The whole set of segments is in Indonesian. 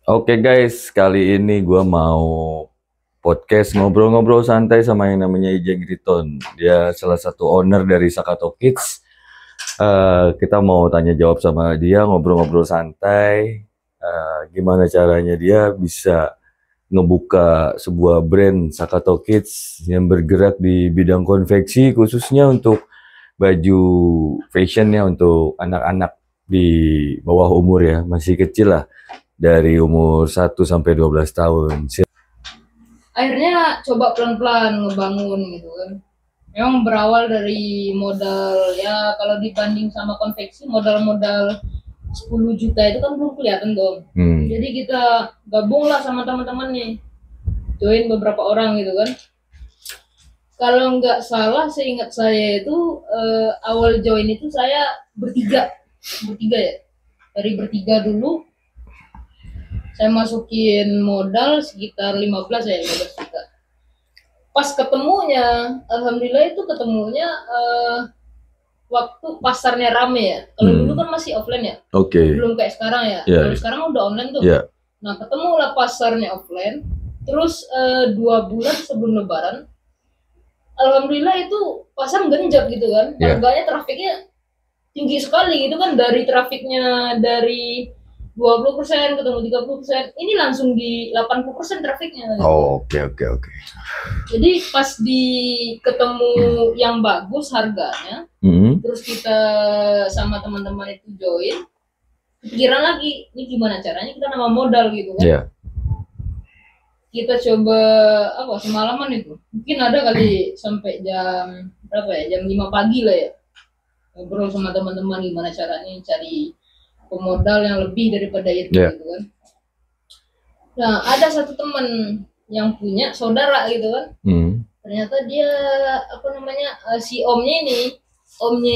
Oke guys, kali ini gue mau podcast ngobrol-ngobrol santai sama yang namanya Ijeng Riton. Dia salah satu owner dari Sakato Kids. Kita mau tanya jawab sama dia, ngobrol-ngobrol santai. Gimana caranya dia bisa ngebuka sebuah brand Sakato Kids yang bergerak di bidang konveksi, khususnya untuk baju fashionnya untuk anak-anak di bawah umur ya, masih kecil lah. Dari umur 1 sampai 12 tahun. Akhirnya coba pelan-pelan ngebangun gitu kan. Memang berawal dari modal ya, kalau dibanding sama konveksi modal 10 juta itu kan belum kelihatan dong. Jadi kita gabung lah sama teman-teman nih, join beberapa orang gitu kan. Kalau nggak salah seingat saya itu awal join itu saya bertiga ya, dari bertiga dulu saya masukin modal sekitar 15 juta. Pas ketemunya, alhamdulillah itu ketemunya waktu pasarnya rame ya. Kalau dulu kan masih offline ya. Belum kayak sekarang ya. Kalau sekarang udah online tuh. Nah, ketemulah pasarnya offline. Terus 2 bulan sebelum lebaran, alhamdulillah itu pasar genjot gitu kan. Harganya, trafiknya tinggi sekali gitu kan, dari trafiknya dari 20% ketemu 30%, ini langsung di 80% trafiknya. Oke. Jadi pas di ketemu yang bagus harganya, terus kita sama teman-teman itu join, pikiran lagi, ini gimana caranya kita nambah modal gitu kan. Kita coba semalaman itu, mungkin ada kali sampai jam berapa ya, jam 5 pagi lah ya, ngobrol sama teman-teman gimana caranya cari pemodal yang lebih daripada itu gitu kan. Nah, ada satu teman yang punya saudara gitu kan. Ternyata dia si omnya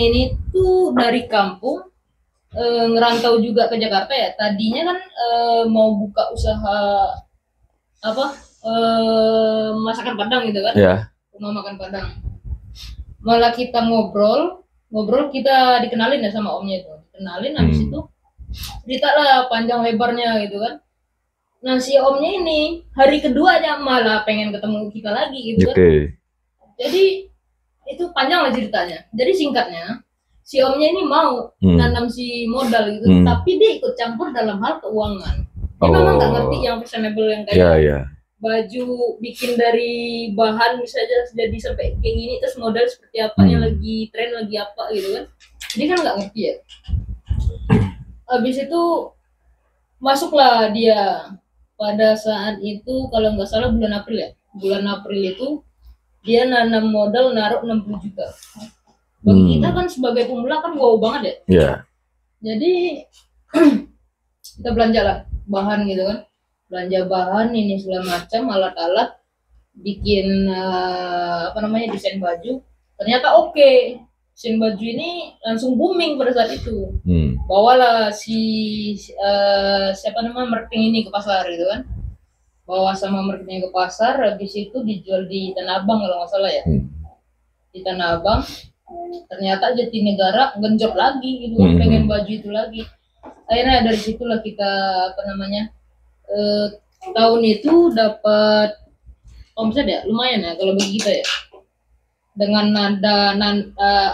ini tuh dari kampung ngerantau juga ke Jakarta ya. Tadinya kan mau buka usaha masakan Padang gitu kan. Rumah makan Padang. Malah kita ngobrol kita dikenalin ya sama omnya itu. Dikenalin, habis itu cerita lah panjang lebarnya gitu kan. Nah, si omnya ini hari keduanya malah pengen ketemu kita lagi gitu kan. Jadi itu panjang lah ceritanya. Jadi singkatnya, si omnya ini mau nanam si modal gitu, tapi dia ikut campur dalam hal keuangan. Dia memang nggak ngerti yang fashionable yang kayak baju bikin dari bahan bisa jadi sampai kayak gini, terus modal seperti apa yang lagi tren, lagi apa gitu kan. Dia kan nggak ngerti ya. Habis itu masuklah dia. Pada saat itu kalau nggak salah bulan April ya. Bulan April itu dia nanam modal naruh 60 juta. Bagi kita kan sebagai pemula kan wow banget ya. Jadi kita belanja lah bahan gitu kan. Belanja bahan ini segala macam, alat-alat, bikin desain baju. Ternyata oke. Desain baju ini langsung booming pada saat itu. Bawalah marketing ini ke pasar gitu kan. Bawa sama marketingnya ke pasar, habis itu dijual di Tanah Abang kalau nggak salah ya. Di Tanah Abang, ternyata Jatinegara genjot lagi gitu kan, pengen baju itu lagi. Akhirnya dari situlah kita tahun itu dapat omset ya, lumayan ya kalau bagi kita ya. Dengan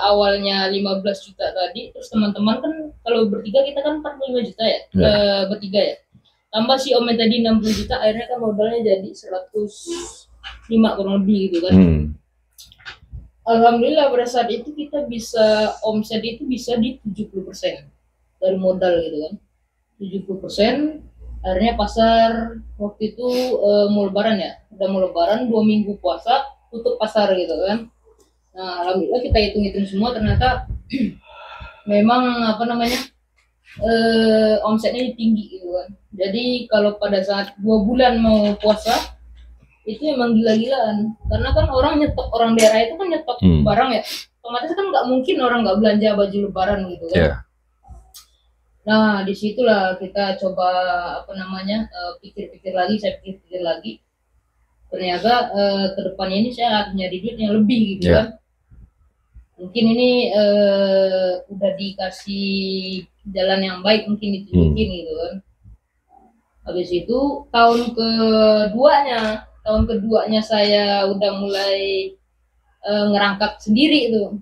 awalnya 15 juta tadi, terus teman-teman kan kalau bertiga kita kan 45 juta ya, bertiga ya. Tambah si omnya tadi 60 juta, akhirnya kan modalnya jadi 105 kurang lebih gitu kan. Alhamdulillah pada saat itu kita bisa omset itu bisa di 70% dari modal gitu kan. 70%. Akhirnya pasar waktu itu mau lebaran ya, udah mau lebaran 2 minggu puasa tutup pasar gitu kan. Nah, alhamdulillah kita hitung-hitung semua ternyata memang omsetnya tinggi gitu kan. Jadi kalau pada saat 2 bulan mau puasa itu emang gila-gilaan, karena kan orang daerah itu kan nyetok barang ya, otomatis kan nggak mungkin orang nggak belanja baju lebaran gitu kan. Nah, disitulah kita coba pikir-pikir lagi, ternyata kedepannya ini saya harus nyari duit yang lebih gitu kan. Mungkin ini udah dikasih jalan yang baik, mungkin ditunjukin gitu kan. Habis itu tahun keduanya saya udah mulai ngerangkap sendiri itu,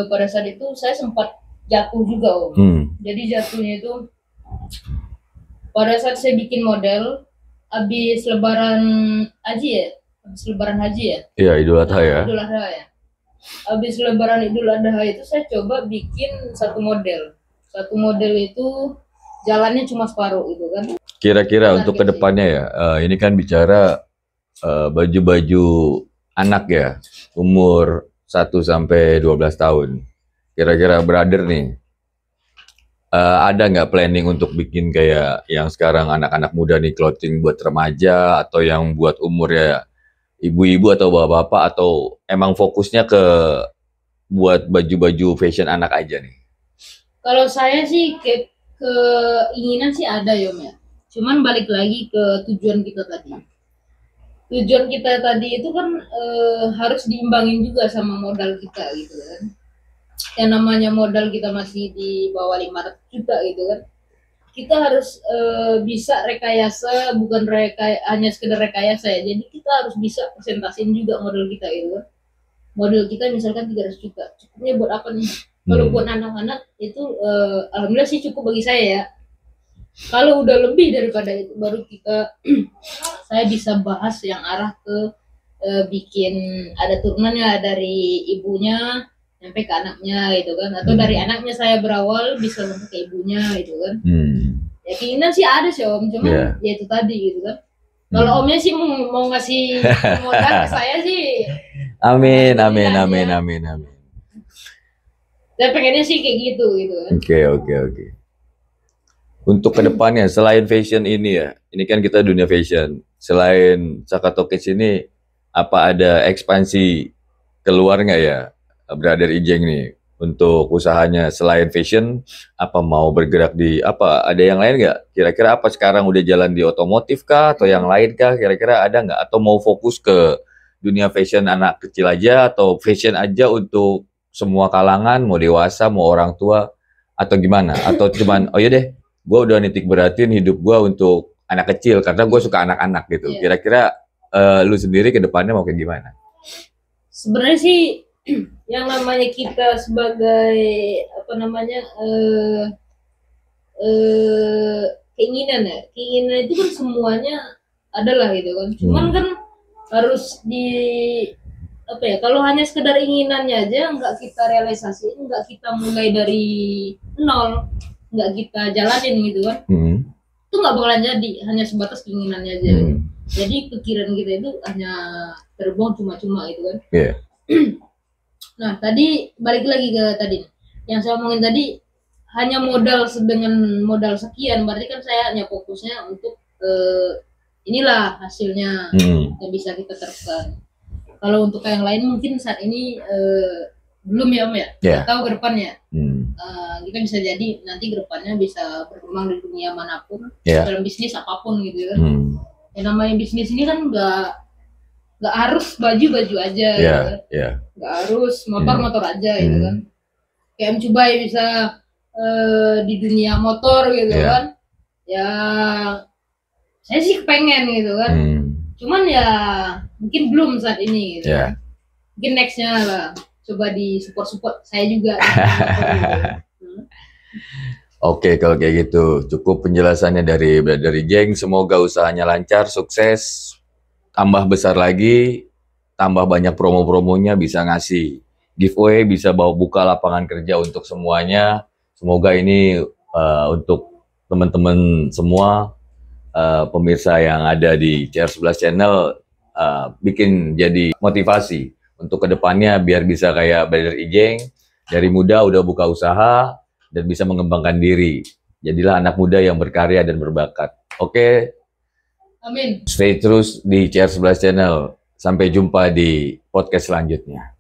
pada saat itu saya sempat jatuh juga Om. Jadi jatuhnya itu pada saat saya bikin model habis lebaran haji ya. Iya, Idul Adha ya. Habis lebaran Idul Adha itu saya coba bikin satu model itu jalannya cuma separuh itu kan. Kira-kira untuk kedepannya ya, ini kan bicara baju-baju anak ya, umur 1 sampai 12 tahun. Kira-kira brother nih, ada nggak planning untuk bikin kayak yang sekarang anak-anak muda nih, clothing buat remaja atau yang buat umur ya ibu-ibu atau bapak-bapak, atau emang fokusnya ke buat baju-baju fashion anak aja nih? Kalau saya sih keinginan sih ada ya, cuman balik lagi ke tujuan kita tadi. Tujuan kita tadi itu kan harus diimbangin juga sama modal kita gitu kan. Yang namanya modal kita masih di bawah 500 juta gitu kan. Kita harus bisa rekayasa, bukan hanya sekedar rekayasa ya. Jadi kita harus bisa presentasiin juga modal kita gitu kan. Modal kita misalkan 300 juta. Cukupnya buat apa nih? Kalau buat anak-anak itu alhamdulillah sih cukup bagi saya ya. Kalau udah lebih daripada itu baru saya bisa bahas yang arah ke bikin ada turunannya dari ibunya sampai ke anaknya gitu kan, atau dari anaknya saya berawal bisa sampai ke ibunya gitu kan. Ya keinginan sih ada sih Om, cuman ya itu tadi gitu kan. Kalau Omnya sih mau ngasih modal ke saya sih amin. Saya pengennya sih kayak gitu kan. Oke. Untuk kedepannya, selain fashion ini ya, ini kan kita dunia fashion. Selain Sakato Kids ini, apa ada ekspansi keluar nggak ya, Brother Ijeng nih, untuk usahanya selain fashion? Apa mau bergerak di apa? Ada yang lain nggak? Kira-kira apa sekarang udah jalan di otomotif kah, atau yang lain kah? Kira-kira ada nggak? Atau mau fokus ke dunia fashion anak kecil aja, atau fashion aja untuk semua kalangan, mau dewasa, mau orang tua, atau gimana? Atau cuman, oh iya deh, gue udah nitik beratin hidup gue untuk anak kecil karena gue suka anak-anak gitu. Kira-kira lu sendiri ke depannya mau kayak gimana? Sebenarnya sih yang namanya kita sebagai keinginan itu kan semuanya adalah gitu kan. Cuman kan harus kalau hanya sekedar inginannya aja nggak kita realisasiin, nggak kita mulai dari nol, nggak kita jalanin gitu kan, itu nggak bakalan jadi, hanya sebatas keinginannya aja. Jadi pikiran kita itu hanya terbuang cuma-cuma gitu kan. Nah tadi balik lagi ke tadi yang saya omongin tadi, hanya dengan modal sekian, berarti kan saya hanya fokusnya untuk inilah hasilnya yang bisa kita terapkan. Kalau untuk yang lain mungkin saat ini belum ya Om ya, tahu ke depannya. Kita bisa jadi nanti ke depannya bisa berkembang di dunia manapun, dalam bisnis apapun gitu kan. Yang namanya bisnis ini kan nggak harus baju aja gitu kan. Nggak harus motor aja gitu kan. Kayak Om Cubai bisa di dunia motor gitu kan. Ya saya sih pengen gitu kan. Cuman ya mungkin belum saat ini gitu. Mungkin nextnya lah coba di support saya juga. Oke, kalau kayak gitu cukup penjelasannya dari Brother Ijeng. Semoga usahanya lancar, sukses, tambah besar lagi, tambah banyak promo-promonya, bisa ngasih giveaway, bisa buka lapangan kerja untuk semuanya. Semoga ini untuk teman-teman semua pemirsa yang ada di CR11 Channel bikin jadi motivasi untuk kedepannya biar bisa kayak Brother Ijeng, dari muda udah buka usaha dan bisa mengembangkan diri. Jadilah anak muda yang berkarya dan berbakat. Oke. Amin. Stay terus di CR11 Channel. Sampai jumpa di podcast selanjutnya.